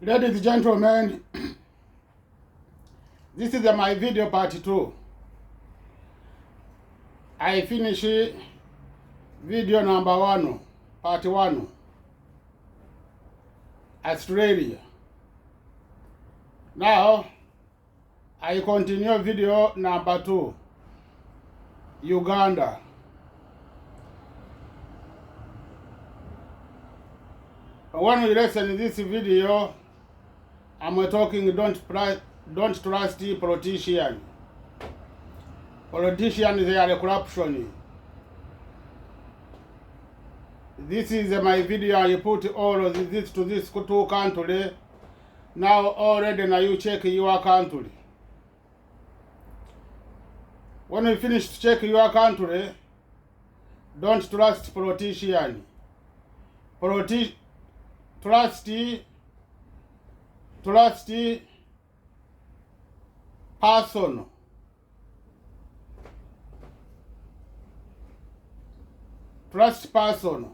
Ladies and gentlemen, this is my video part 2. I finish video number 1, part 1, Australia. Now, I continue video number 2, Uganda. When we listen to this video, I'm talking don't trust politicians. Politicians, they are corruption. This is my video. I put all of this to this two country. Now already now you check your country. When you finish to check your country, don't trust politicians. Trust person. Trust person.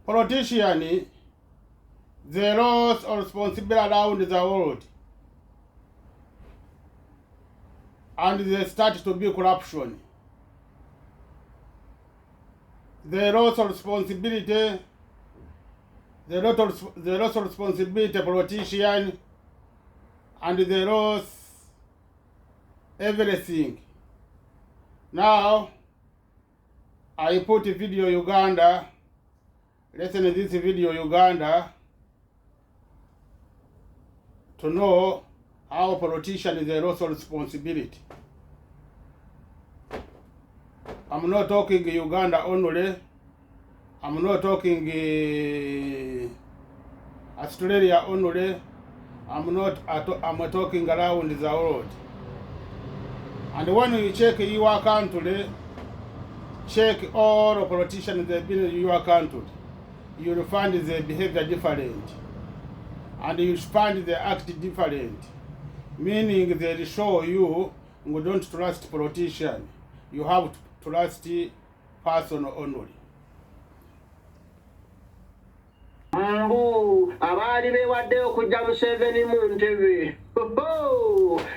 Politicians, they lost responsibility around the world. And they start to be corruption. They lost responsibility. They lost responsibility, politicians, and they lost everything. Now, I put a video Uganda. Listen to this video Uganda to know how politicians they lost responsibility. I'm not talking Uganda only. I'm not talking Australia only. I'm talking around the world. And when you check your country, check all the politicians that have been in your country, you will find their behavior different. And you find they act different. Meaning they show you don't trust politicians. You have to trust person only. Abali bewadde okujja Museveni mu ntebe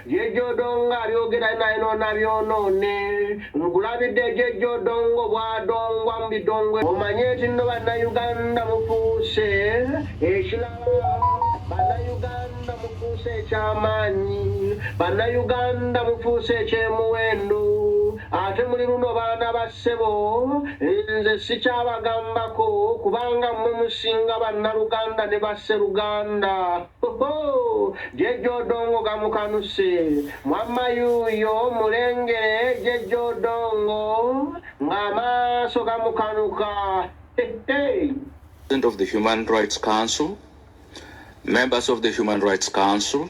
Jejjodongo abyogera naino nabyonoone ngulabidde Jejjodongo bwadongwa mu bidongwe omanye nti nno bannayuganda mufuuse ekirala bannayuganda mufuuse ekyamaanyi bannayuganda mufuuse ekyemuwendo ate muli luno baana ba ssebo nze sikyabagambako kubanga mmwe musinga bannaluganda ne basseruganda Jejjodongo gamukanuse mwamma yuuyo mulengere Jejjodongo ng'amaaso gamukanuka President of the Human Rights Council, members of the Human Rights Council,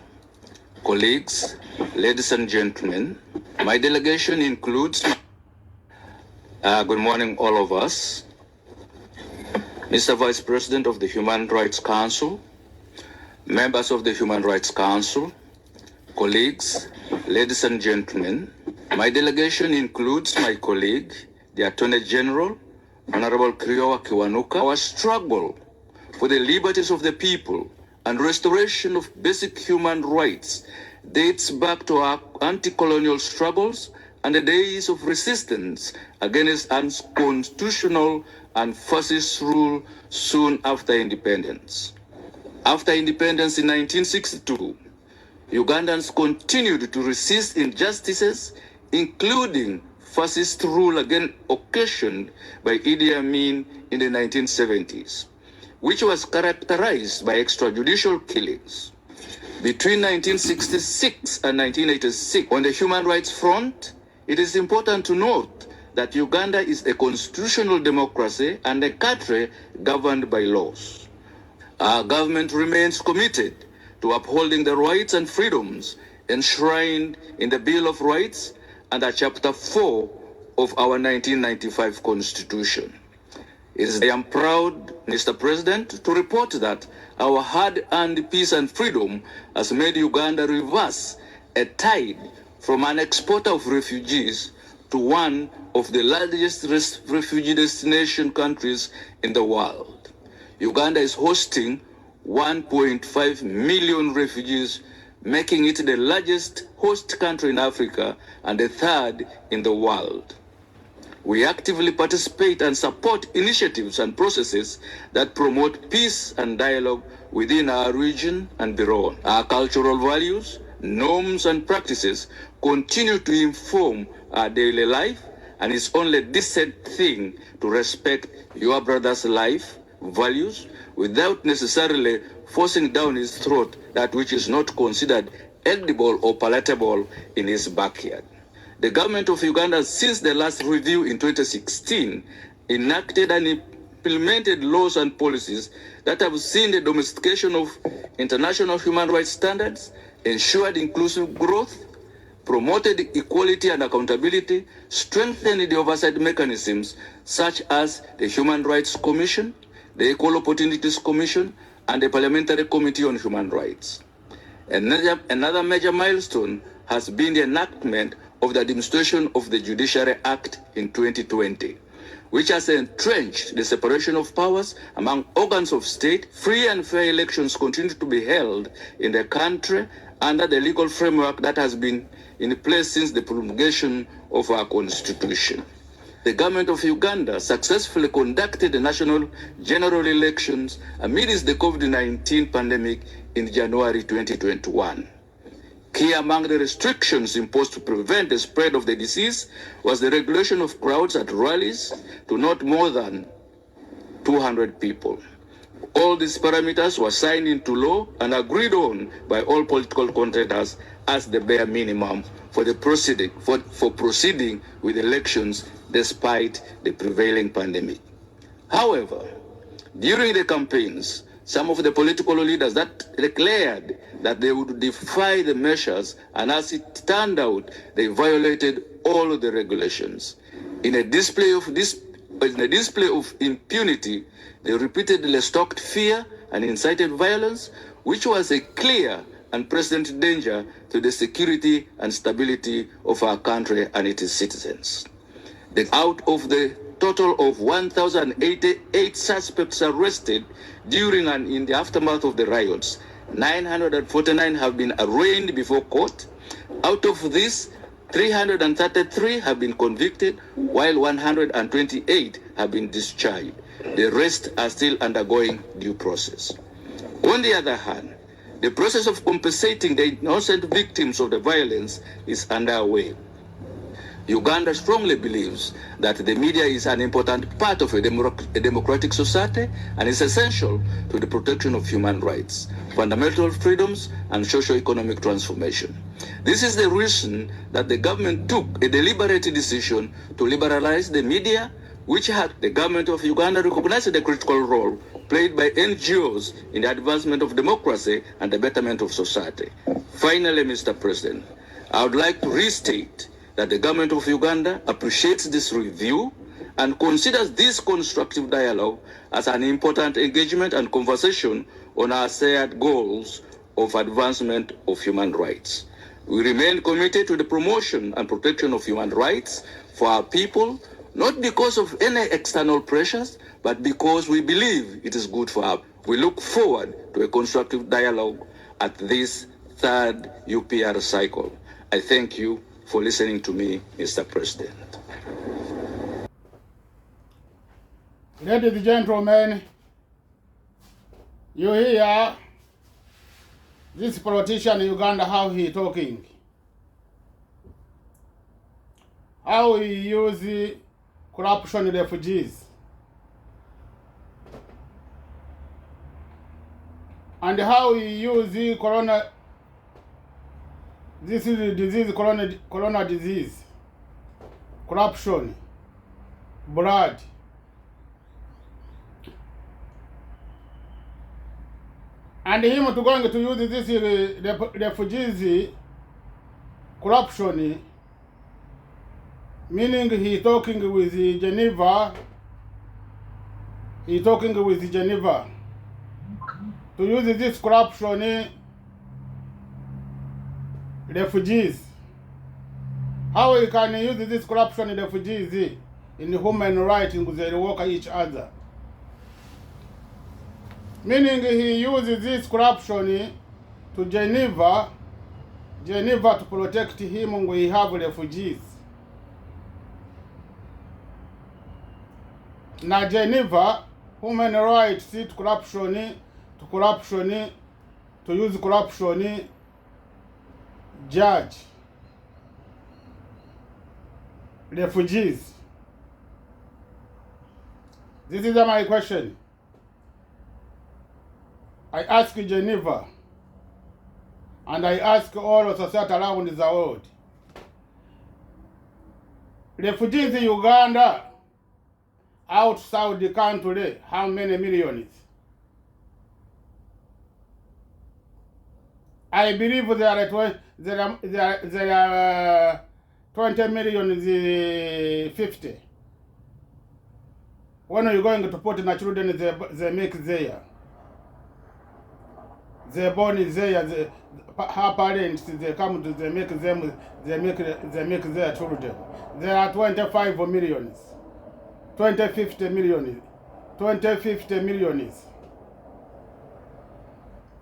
colleagues, ladies and gentlemen, my delegation includes, good morning all of us, Mr. Vice President of the Human Rights Council, members of the Human Rights Council, colleagues, ladies and gentlemen, my delegation includes my colleague, the Attorney General, Honorable Kiriowa Kiwanuka. Our struggle for the liberties of the people and restoration of basic human rights dates back to our anti-colonial struggles and the days of resistance against unconstitutional and fascist rule soon after independence. After independence in 1962, Ugandans continued to resist injustices, including fascist rule again occasioned by Idi Amin in the 1970s, which was characterized by extrajudicial killings. Between 1966 and 1986, on the human rights front, it is important to note that Uganda is a constitutional democracy and a country governed by laws. Our government remains committed to upholding the rights and freedoms enshrined in the Bill of Rights under Chapter 4 of our 1995 Constitution. I am proud, Mr. President, to report that our hard-earned peace and freedom has made Uganda reverse a tide from an exporter of refugees to one of the largest refugee destination countries in the world. Uganda is hosting 1.5 million refugees, making it the largest host country in Africa and the third in the world. We actively participate and support initiatives and processes that promote peace and dialogue within our region and beyond. Our cultural values, norms, and practices continue to inform our daily life, and it's only a decent thing to respect your brother's life, values, without necessarily forcing down his throat that which is not considered edible or palatable in his backyard. The government of Uganda, since the last review in 2016, enacted and implemented laws and policies that have seen the domestication of international human rights standards, ensured inclusive growth, promoted equality and accountability, strengthened the oversight mechanisms such as the Human Rights Commission, the Equal Opportunities Commission, and the Parliamentary Committee on Human Rights. Another major milestone has been the enactment of the Administration of the Judiciary Act in 2020, which has entrenched the separation of powers among organs of state. Free and fair elections continue to be held in the country under the legal framework that has been in place since the promulgation of our constitution. The government of Uganda successfully conducted the national general elections amidst the COVID-19 pandemic in January 2021. Key among the restrictions imposed to prevent the spread of the disease was the regulation of crowds at rallies to not more than 200 people. All these parameters were signed into law and agreed on by all political contenders as the bare minimum for proceeding with elections despite the prevailing pandemic. However, during the campaigns, some of the political leaders that declared that they would defy the measures, and as it turned out, they violated all of the regulations. In a display of impunity, they repeatedly stoked fear and incited violence, which was a clear and present danger to the security and stability of our country and its citizens. Out of the total of 1,088 suspects arrested during and in the aftermath of the riots, 949 have been arraigned before court. Out of this, 333 have been convicted, while 128 have been discharged. The rest are still undergoing due process. On the other hand, the process of compensating the innocent victims of the violence is underway. Uganda strongly believes that the media is an important part of a democratic society and is essential to the protection of human rights, fundamental freedoms, and socio-economic transformation. This is the reason that the government took a deliberate decision to liberalize the media, which had the government of Uganda recognized the critical role played by NGOs in the advancement of democracy and the betterment of society. Finally, Mr. President, I would like to restate that the government of Uganda appreciates this review and considers this constructive dialogue as an important engagement and conversation on our shared goals of advancement of human rights. We remain committed to the promotion and protection of human rights for our people, not because of any external pressures, but because we believe it is good for us. We look forward to a constructive dialogue at this third UPR cycle. I thank you for listening to me, Mr. President. Ladies and gentlemen, you hear this politician in Uganda, how he talking. How he use corruption refugees. And how he use corona. This is the disease, corona disease, corruption, blood. And him to going to use this refugees corruption, meaning he talking with Geneva, to use this corruption refugees. How we can use this corruption refugees in human rights in they work each other? Meaning he uses this corruption to Geneva to protect him when we have refugees. Na Geneva, human rights to corruption, to use corruption, judge refugees. This is my question. I ask Geneva, and I ask all of society around the world. Refugees in Uganda, outside the country, how many millions? I believe there are 20 million is 50. When are you going to put in the children they make there? They born is there, her parents they come to they make their children. There are 25 millions. 50 millions. 50 millions.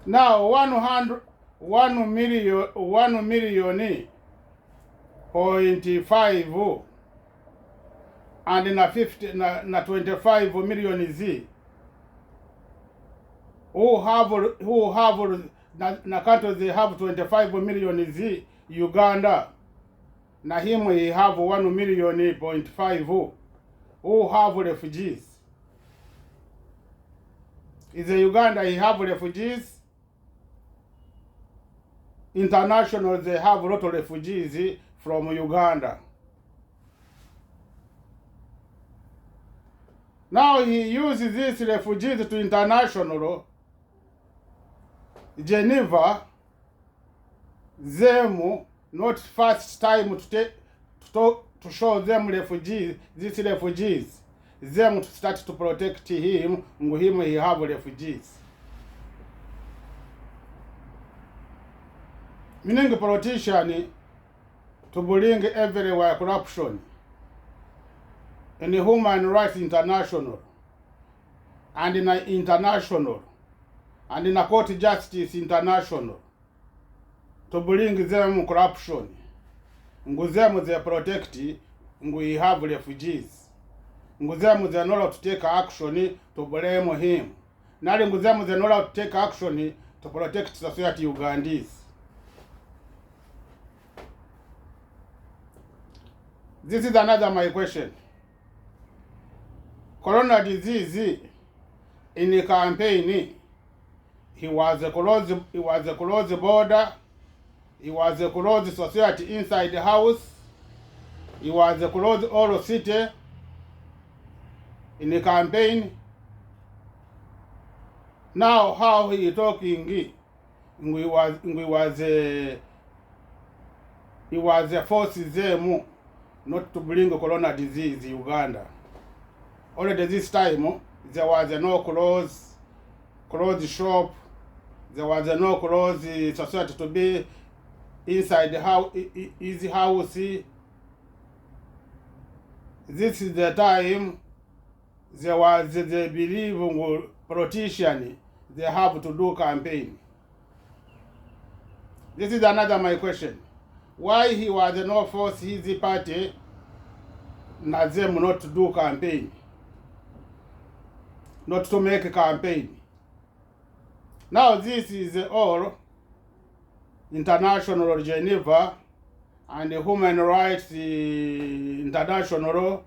Now 1 million 0.5 and na 25 million is who have na country they have 25 million is Uganda. Na him he have 1 million 0.5 who have refugees. Is Uganda he have refugees? International they have a lot of refugees from Uganda. Now he uses these refugees to international Geneva, them not first time to show them refugees, these refugees, them to start to protect him he have refugees. Meaning politician to bring everywhere corruption in the Human Rights International and in the international and in the Court Justice International to bring them corruption. Nguzemu they protect, we have refugees. Nguzemu they know how to take action to blame him. Nali nguzemu they know how to take action to protect society Ugandese. This is another my question. Corona disease in the campaign, he was a close border, he was a close society inside the house, he was a close all city in the campaign. Now how he talking, he was a force them not to bring corona disease in Uganda. Already this time, there was no close shop, there was no close society to be inside the house, easy house. This is the time there was the believing politician, they have to do campaign. This is another my question. Why he was not force his party na them not to do campaign, not to make a campaign. Now this is all international Geneva and the Human Rights International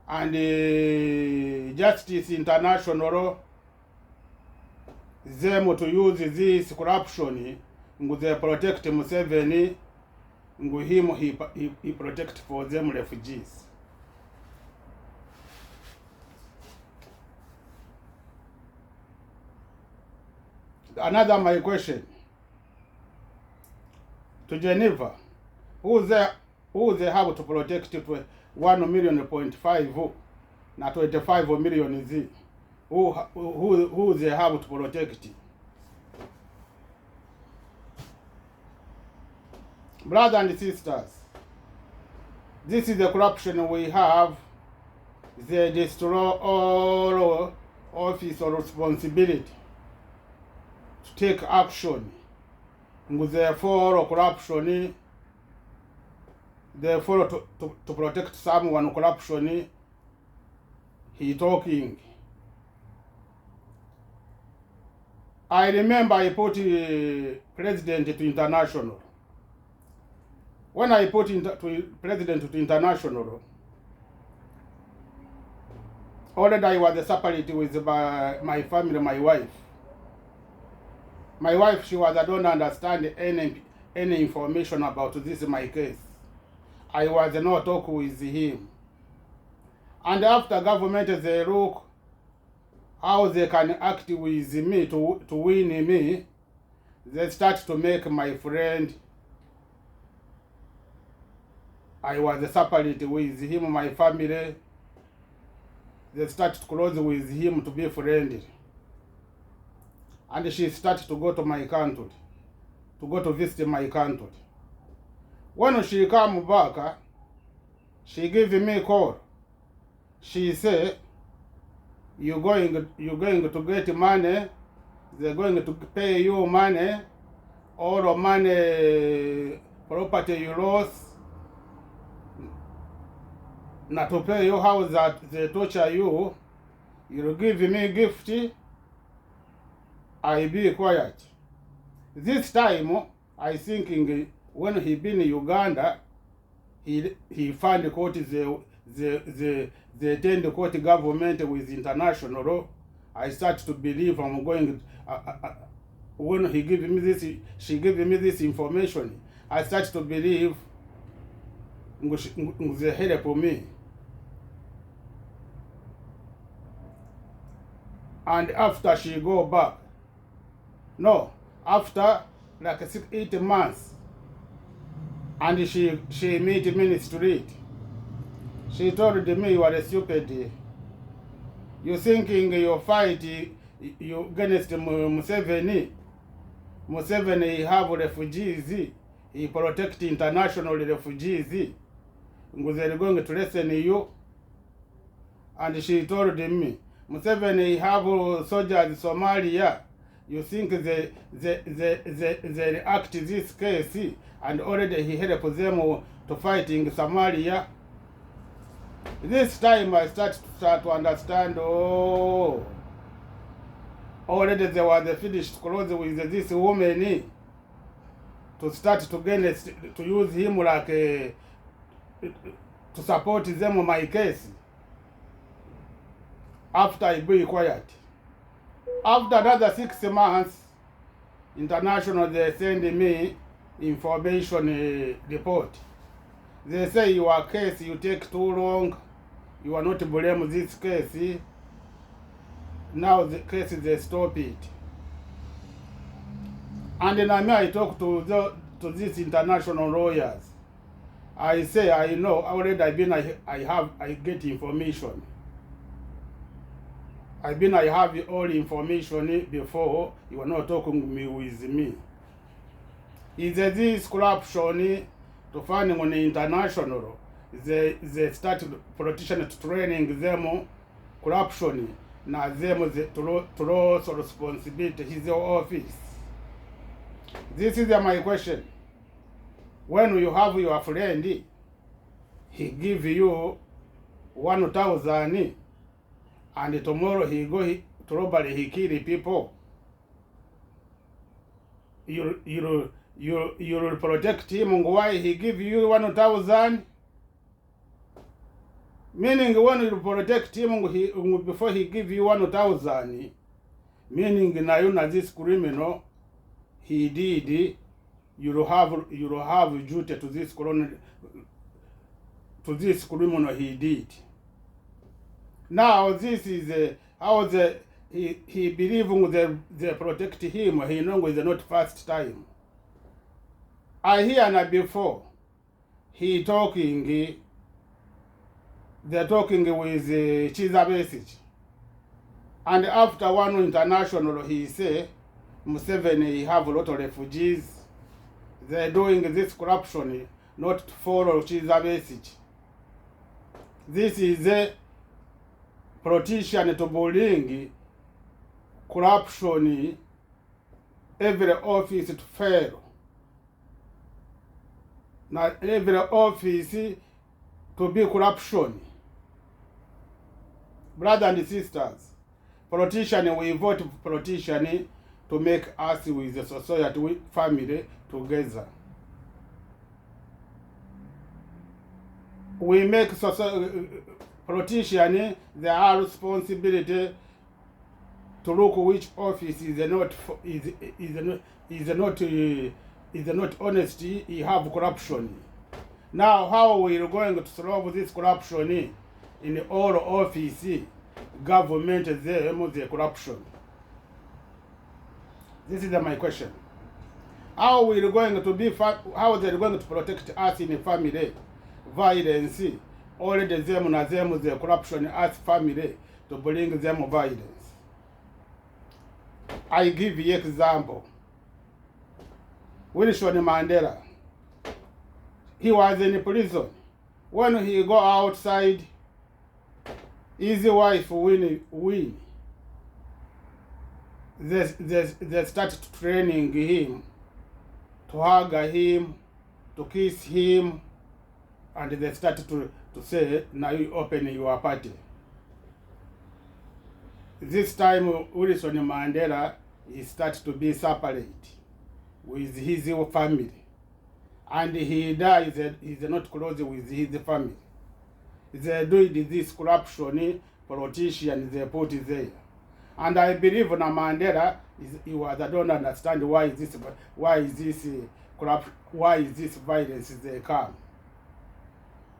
and the Justice International, them to use this corruption, they protect Museveni, him he protect for them refugees. Another my question to Geneva, who they have to protect 1 million 0.5 na 25 million is who they have to protect? Brothers and sisters, this is the corruption we have. They destroy office or responsibility to take action. Therefore, corruption, therefore to protect someone corruption, he talking. I remember I put president to international. When I put president to international, already I was separate with my family, my wife. My wife, she was, I don't understand any information about this my case. I was not talk with him. And after government, they look how they can act with me to win me. They start to make my friend. I was separate with him, my family. They start to close with him to be friendly. And she started to go to my country, to go to visit my country. When she come back, she give me a call. She say, you're going to get money, they're going to pay you money, all money, property you lost, not to pay you how that they torture you, you'll give me gift, I be quiet. This time, I thinking when he been in Uganda, he find court the attend the court government with international law. I start to believe I'm going. When he give me this, she give me this information. I start to believe the help for me. And after she go back, no, after like 8 months, and she meet me in the street. She told me, you are stupid. You thinking you fight you against Museveni. Museveni he have refugees. He protect international refugees. They're going to listen you. And she told me, Museveni have soldiers in Somalia. You think they act this case, and already he helped them to fight in Somalia. This time I start to understand, oh, already they were finished close with this woman to start to use him like to support them on my case. After I be quiet. After another 6 months, international, they send me information report. They say your case, you take too long, you are not blame this case. Now the case, they stop it. And then I talk to these international lawyers. I say, I know, already I get information. I have all information before you are not talking with me. Is this corruption to find on the international? They start politicians training them corruption. Now them to lose responsibility his office. This is my question. When you have your friend, he give you 1,000. And tomorrow he go to robbery, he kill people. You will protect him. Why he give you 1,000? Meaning when you protect him, before he give you 1,000, meaning now this criminal he did, you will have duty to this criminal he did. Now this is how he believing they protect him. He knows it's not first time. I hear now before he talking. They're talking with Chiza message, and after one international he say Museveni have a lot of refugees. They're doing this corruption not to follow Chiza message. This is a politician to bullying corruption, every office to fail. Not every office to be corruption. Brothers and sisters, politicians, we vote for politicians to make us with the society, with family together. We make politicians their responsibility to look which office is not honesty, you have corruption. Now, how we are going to solve this corruption in all office, government, the corruption? This is my question. How we are going to be? How they are going to protect us in family violence? Already them the corruption as family to bring them violence. I give you example. Wilson Mandela, he was in prison. When he go outside, his wife win. They started training him, to hug him, to kiss him, and they started to say, now you open your party. This time, Wilson Mandela, he started to be separate with his family. And he dies, he's not close with his family. They do this corruption, politicians, they put it there. And I believe na Mandela, I don't understand why is this violence they come.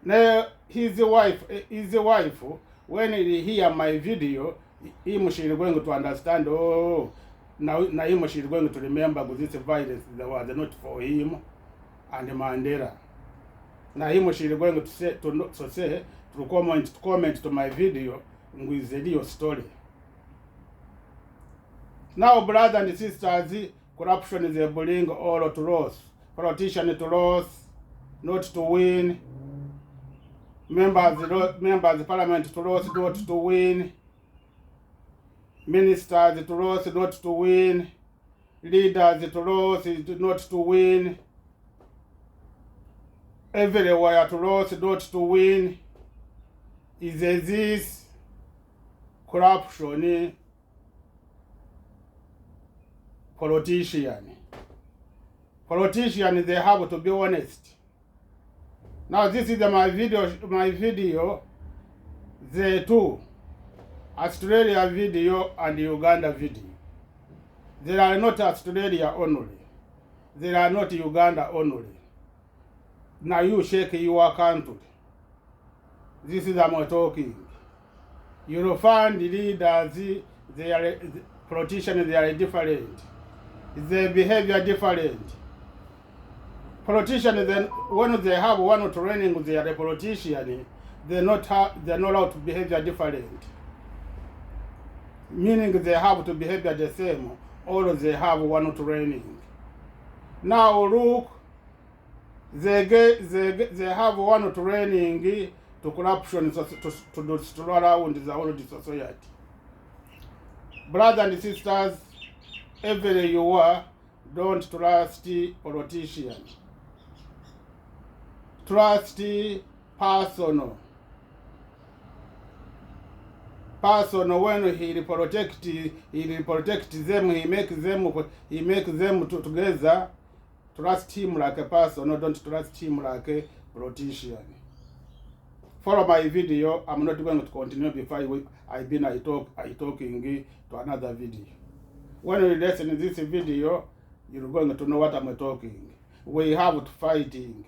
Now his wife, when he hear my video, him she is going to understand. Oh, now him she is going to remember this violence that was not for him and Mandela. Now him she is going to comment to my video with the real story. Now, brothers and sisters, corruption is a bring all to loss. Politicians to loss, not to win. Members of parliament to loss, not to win. Ministers to loss, not to win. Leaders to loss, not to win. Everywhere to loss, not to win. Is this corruption? Politicians, they have to be honest. Now this is my video, the two, Australia video and Uganda video. They are not Australia only. They are not Uganda only. Now you shake your country. This is I'm talking. You will find the leaders, they are politicians, they are different. Their behavior different. Politicians, then when they have one training with their politician, they're not allowed to behave different. Meaning they have to behave the same, or they have one training. Now look, they have one training to corruption to destroy around the whole society. Brothers and sisters, everywhere you are, don't trust politicians. Trust personal. When he protect them, he make them together. Trust him like a person, don't trust him like a politician. Follow my video. I'm not going to continue before I talking to another video. When you listen to this video, you're going to know what I'm talking. We have to fighting.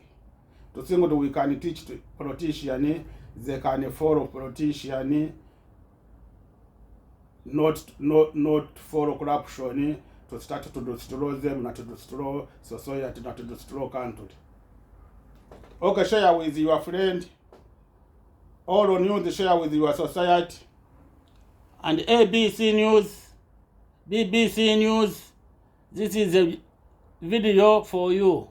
To think that we can teach politicians, they can follow politicians, not follow corruption, to start to destroy them, not to destroy society, not to destroy country. Okay, share with your friend. All news share with your society. And ABC News, BBC News, this is a video for you.